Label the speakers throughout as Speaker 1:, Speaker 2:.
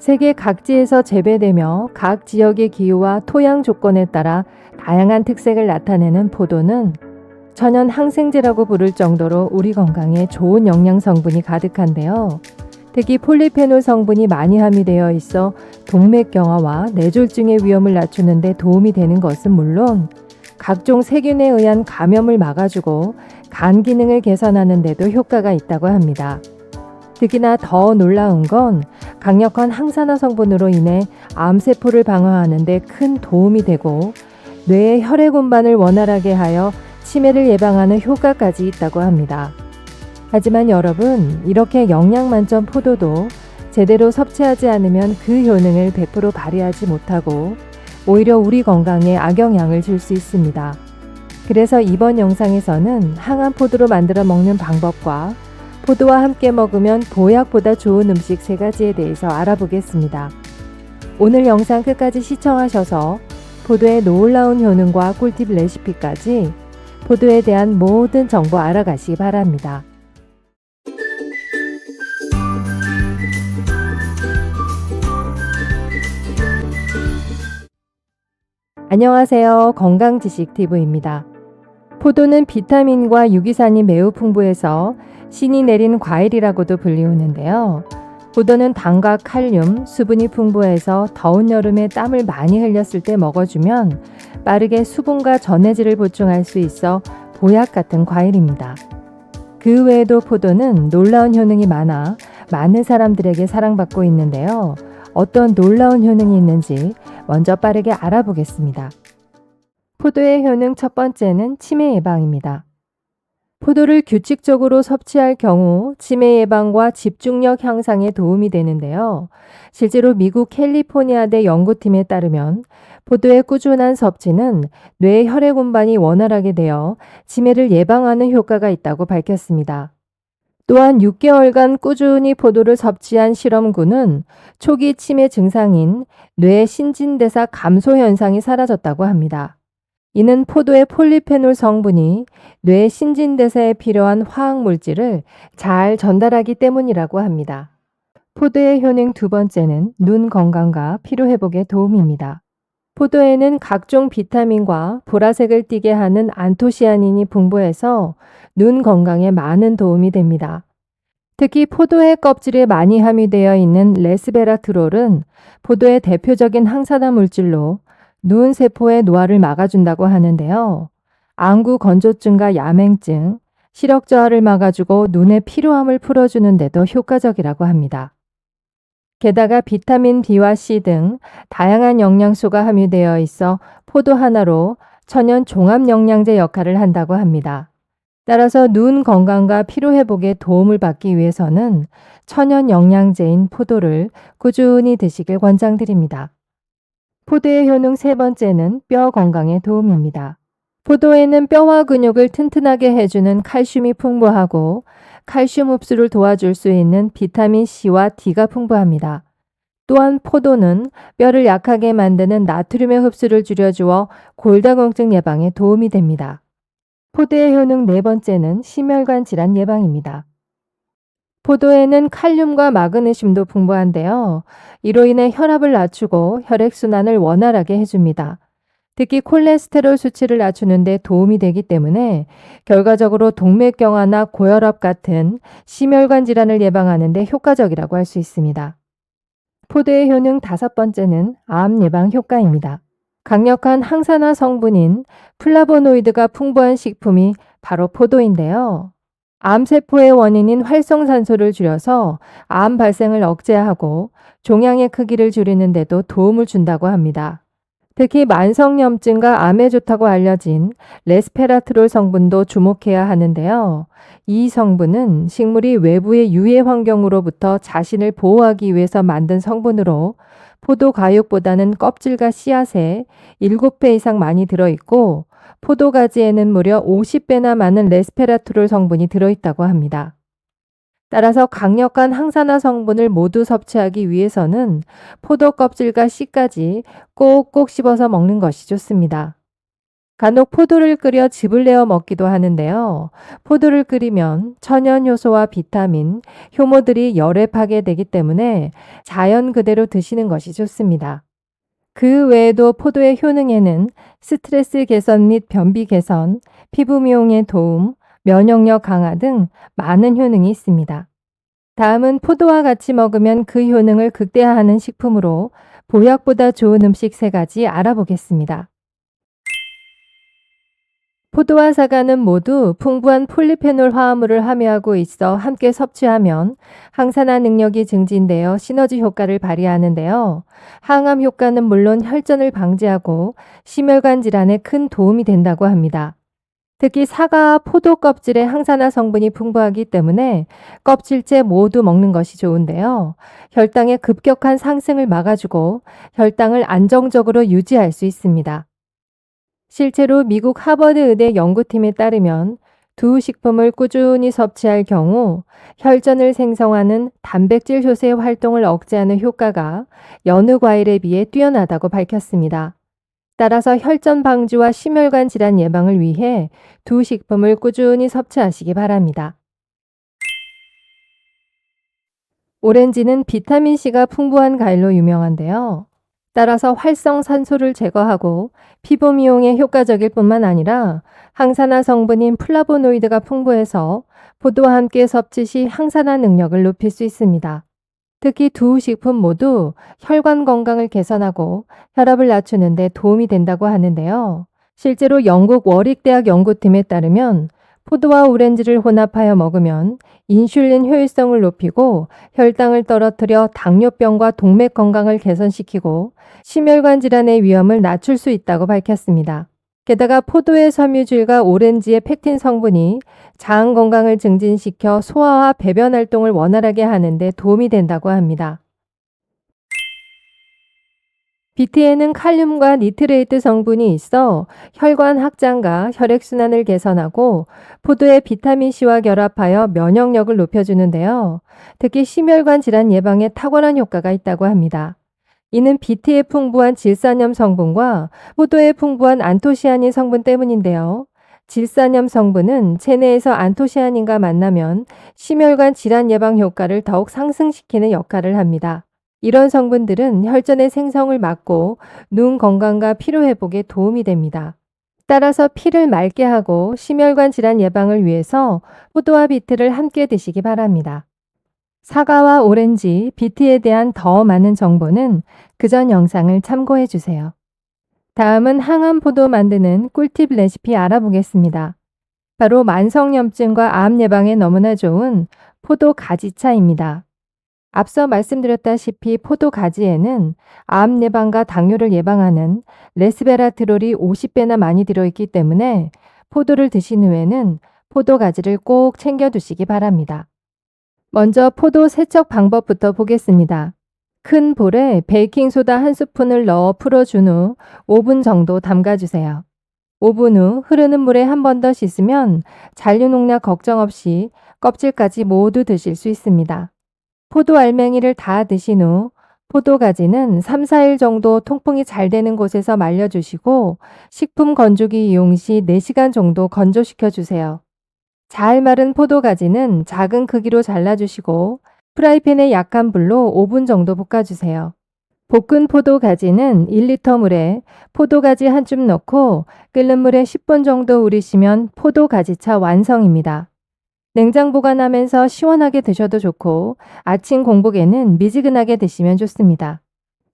Speaker 1: 세계 각지에서 재배되며 각 지역의 기후와 토양 조건에 따라 다양한 특색을 나타내는 포도는 천연 항생제라고 부를 정도로 우리 건강에 좋은 영양 성분이 가득한데요. 특히 폴리페놀 성분이 많이 함유되어 있어 동맥경화와 뇌졸중의 위험을 낮추는 데 도움이 되는 것은 물론 각종 세균에 의한 감염을 막아주고 간 기능을 개선하는 데도 효과가 있다고 합니다. 특히나 더 놀라운 건 강력한 항산화 성분으로 인해 암세포를 방어하는 데 큰 도움이 되고 뇌의 혈액 운반을 원활하게 하여 치매를 예방하는 효과까지 있다고 합니다. 하지만 여러분, 이렇게 영양 만점 포도도 제대로 섭취하지 않으면 그 효능을 100% 발휘하지 못하고 오히려 우리 건강에 악영향을 줄 수 있습니다. 그래서 이번 영상에서는 항암 포도로 만들어 먹는 방법과 포도와 함께 먹으면 보약보다 좋은 음식 3가지에 대해서 알아보겠습니다. 오늘 영상 끝까지 시청하셔서 포도의 놀라운 효능과 꿀팁 레시피까지 포도에 대한 모든 정보 알아가시기 바랍니다. 안녕하세요. 건강지식TV입니다. 포도는 비타민과 유기산이 매우 풍부해서 신이 내린 과일이라고도 불리우는데요. 포도는 당과 칼륨, 수분이 풍부해서 더운 여름에 땀을 많이 흘렸을 때 먹어주면 빠르게 수분과 전해질을 보충할 수 있어 보약 같은 과일입니다. 그 외에도 포도는 놀라운 효능이 많아 많은 사람들에게 사랑받고 있는데요. 어떤 놀라운 효능이 있는지 먼저 빠르게 알아보겠습니다. 포도의 효능 첫 번째는 치매 예방입니다. 포도를 규칙적으로 섭취할 경우 치매 예방과 집중력 향상에 도움이 되는데요. 실제로 미국 캘리포니아대 연구팀에 따르면 포도의 꾸준한 섭취는 뇌 혈액 운반이 원활하게 되어 치매를 예방하는 효과가 있다고 밝혔습니다. 또한 6개월간 꾸준히 포도를 섭취한 실험군은 초기 치매 증상인 뇌 신진대사 감소 현상이 사라졌다고 합니다. 이는 포도의 폴리페놀 성분이 뇌 신진대사에 필요한 화학물질을 잘 전달하기 때문이라고 합니다. 포도의 효능 두 번째는 눈 건강과 피로회복에 도움입니다. 포도에는 각종 비타민과 보라색을 띠게 하는 안토시아닌이 풍부해서 눈 건강에 많은 도움이 됩니다. 특히 포도의 껍질에 많이 함유되어 있는 레스베라트롤은 포도의 대표적인 항산화 물질로 눈 세포의 노화를 막아준다고 하는데요. 안구 건조증과 야맹증, 시력 저하를 막아주고 눈의 피로함을 풀어주는 데도 효과적이라고 합니다. 게다가 비타민 B와 C 등 다양한 영양소가 함유되어 있어 포도 하나로 천연 종합 영양제 역할을 한다고 합니다. 따라서 눈 건강과 피로 회복에 도움을 받기 위해서는 천연 영양제인 포도를 꾸준히 드시길 권장드립니다. 포도의 효능 세 번째는 뼈 건강에 도움입니다. 포도에는 뼈와 근육을 튼튼하게 해주는 칼슘이 풍부하고 칼슘 흡수를 도와줄 수 있는 비타민 C와 D가 풍부합니다. 또한 포도는 뼈를 약하게 만드는 나트륨의 흡수를 줄여주어 골다공증 예방에 도움이 됩니다. 포도의 효능 네 번째는 심혈관 질환 예방입니다. 포도에는 칼륨과 마그네슘도 풍부한데요. 이로 인해 혈압을 낮추고 혈액순환을 원활하게 해줍니다. 특히 콜레스테롤 수치를 낮추는 데 도움이 되기 때문에 결과적으로 동맥경화나 고혈압 같은 심혈관 질환을 예방하는 데 효과적이라고 할 수 있습니다. 포도의 효능 다섯 번째는 암 예방 효과입니다. 강력한 항산화 성분인 플라보노이드가 풍부한 식품이 바로 포도인데요. 암세포의 원인인 활성산소를 줄여서 암 발생을 억제하고 종양의 크기를 줄이는 데도 도움을 준다고 합니다. 특히 만성염증과 암에 좋다고 알려진 레스페라트롤 성분도 주목해야 하는데요. 이 성분은 식물이 외부의 유해 환경으로부터 자신을 보호하기 위해서 만든 성분으로 포도 과육보다는 껍질과 씨앗에 7배 이상 많이 들어있고 포도 가지에는 무려 50배나 많은 레스페라트롤 성분이 들어있다고 합니다. 따라서 강력한 항산화 성분을 모두 섭취하기 위해서는 포도 껍질과 씨까지 꼭꼭 씹어서 먹는 것이 좋습니다. 간혹 포도를 끓여 즙을 내어 먹기도 하는데요. 포도를 끓이면 천연 효소와 비타민, 효모들이 열에 파게 되기 때문에 자연 그대로 드시는 것이 좋습니다. 그 외에도 포도의 효능에는 스트레스 개선 및 변비 개선, 피부 미용에 도움, 면역력 강화 등 많은 효능이 있습니다. 다음은 포도와 같이 먹으면 그 효능을 극대화하는 식품으로 보약보다 좋은 음식 3가지 알아보겠습니다. 포도와 사과는 모두 풍부한 폴리페놀 화합물을 함유하고 있어 함께 섭취하면 항산화 능력이 증진되어 시너지 효과를 발휘하는데요. 항암 효과는 물론 혈전을 방지하고 심혈관 질환에 큰 도움이 된다고 합니다. 특히 사과와 포도 껍질에 항산화 성분이 풍부하기 때문에 껍질째 모두 먹는 것이 좋은데요. 혈당의 급격한 상승을 막아주고 혈당을 안정적으로 유지할 수 있습니다. 실제로 미국 하버드 의대 연구팀에 따르면 두 식품을 꾸준히 섭취할 경우 혈전을 생성하는 단백질 효소의 활동을 억제하는 효과가 여느 과일에 비해 뛰어나다고 밝혔습니다. 따라서 혈전 방지와 심혈관 질환 예방을 위해 두 식품을 꾸준히 섭취하시기 바랍니다. 오렌지는 비타민C가 풍부한 과일로 유명한데요. 따라서 활성산소를 제거하고 피부 미용에 효과적일 뿐만 아니라 항산화 성분인 플라보노이드가 풍부해서 포도와 함께 섭취 시 항산화 능력을 높일 수 있습니다. 특히 두 식품 모두 혈관 건강을 개선하고 혈압을 낮추는 데 도움이 된다고 하는데요. 실제로 영국 워릭대학 연구팀에 따르면 포도와 오렌지를 혼합하여 먹으면 인슐린 효율성을 높이고 혈당을 떨어뜨려 당뇨병과 동맥 건강을 개선시키고 심혈관 질환의 위험을 낮출 수 있다고 밝혔습니다. 게다가 포도의 섬유질과 오렌지의 펙틴 성분이 장 건강을 증진시켜 소화와 배변 활동을 원활하게 하는 데 도움이 된다고 합니다. 비트에는 칼륨과 니트레이트 성분이 있어 혈관 확장과 혈액순환을 개선하고 포도의 비타민C와 결합하여 면역력을 높여주는데요. 특히 심혈관 질환 예방에 탁월한 효과가 있다고 합니다. 이는 비트의 풍부한 질산염 성분과 포도의 풍부한 안토시아닌 성분 때문인데요. 질산염 성분은 체내에서 안토시아닌과 만나면 심혈관 질환 예방 효과를 더욱 상승시키는 역할을 합니다. 이런 성분들은 혈전의 생성을 막고 눈 건강과 피로 회복에 도움이 됩니다. 따라서 피를 맑게 하고 심혈관 질환 예방을 위해서 포도와 비트를 함께 드시기 바랍니다. 사과와 오렌지, 비트에 대한 더 많은 정보는 그전 영상을 참고해 주세요. 다음은 항암 포도 만드는 꿀팁 레시피 알아보겠습니다. 바로 만성염증과 암 예방에 너무나 좋은 포도 가지차입니다. 앞서 말씀드렸다시피 포도 가지에는 암 예방과 당뇨를 예방하는 레스베라트롤이 50배나 많이 들어있기 때문에 포도를 드신 후에는 포도 가지를 꼭 챙겨 두시기 바랍니다. 먼저 포도 세척 방법부터 보겠습니다. 큰 볼에 베이킹소다 1스푼을 넣어 풀어준 후 5분 정도 담가주세요. 5분 후 흐르는 물에 한 번 더 씻으면 잔류 농약 걱정 없이 껍질까지 모두 드실 수 있습니다. 포도 알맹이를 다 드신 후 포도 가지는 3, 4일 정도 통풍이 잘 되는 곳에서 말려주시고 식품 건조기 이용 시 4시간 정도 건조시켜 주세요. 잘 마른 포도 가지는 작은 크기로 잘라주시고 프라이팬에 약한 불로 5분 정도 볶아주세요. 볶은 포도 가지는 1리터 물에 포도 가지 한 줌 넣고 끓는 물에 10분 정도 우리시면 포도 가지차 완성입니다. 냉장 보관하면서 시원하게 드셔도 좋고 아침 공복에는 미지근하게 드시면 좋습니다.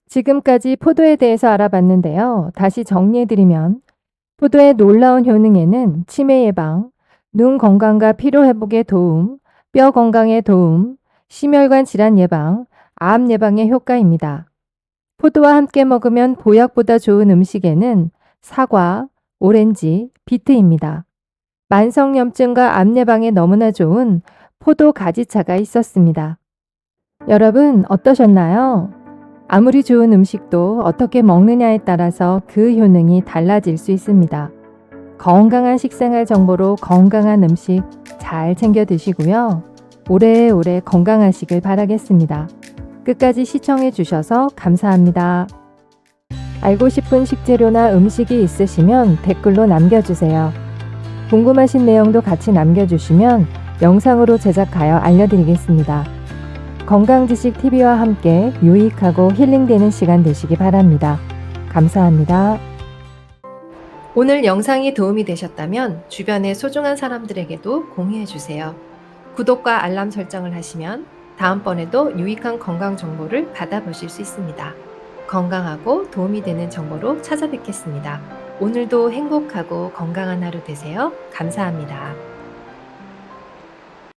Speaker 1: 지금까지 포도에 대해서 알아봤는데요. 다시 정리해드리면 포도의 놀라운 효능에는 치매 예방, 눈 건강과 피로 회복에 도움, 뼈 건강에 도움, 심혈관 질환 예방, 암 예방에 효과입니다. 포도와 함께 먹으면 보약보다 좋은 음식에는 사과, 오렌지, 비트입니다. 만성염증과 암 예방에 너무나 좋은 포도 가지차가 있었습니다. 여러분 어떠셨나요? 아무리 좋은 음식도 어떻게 먹느냐에 따라서 그 효능이 달라질 수 있습니다. 건강한 식생활 정보로 건강한 음식 잘 챙겨 드시고요. 오래오래 건강하시길 바라겠습니다. 끝까지 시청해 주셔서 감사합니다. 알고 싶은 식재료나 음식이 있으시면 댓글로 남겨주세요. 궁금하신 내용도 같이 남겨주시면 영상으로 제작하여 알려드리겠습니다. 건강지식TV와 함께 유익하고 힐링되는 시간 되시기 바랍니다. 감사합니다. 오늘 영상이 도움이 되셨다면 주변의 소중한 사람들에게도 공유해 주세요. 구독과 알람 설정을 하시면 다음번에도 유익한 건강 정보를 받아보실 수 있습니다. 건강하고 도움이 되는 정보로 찾아뵙겠습니다. 오늘도 행복하고 건강한 하루 되세요. 감사합니다.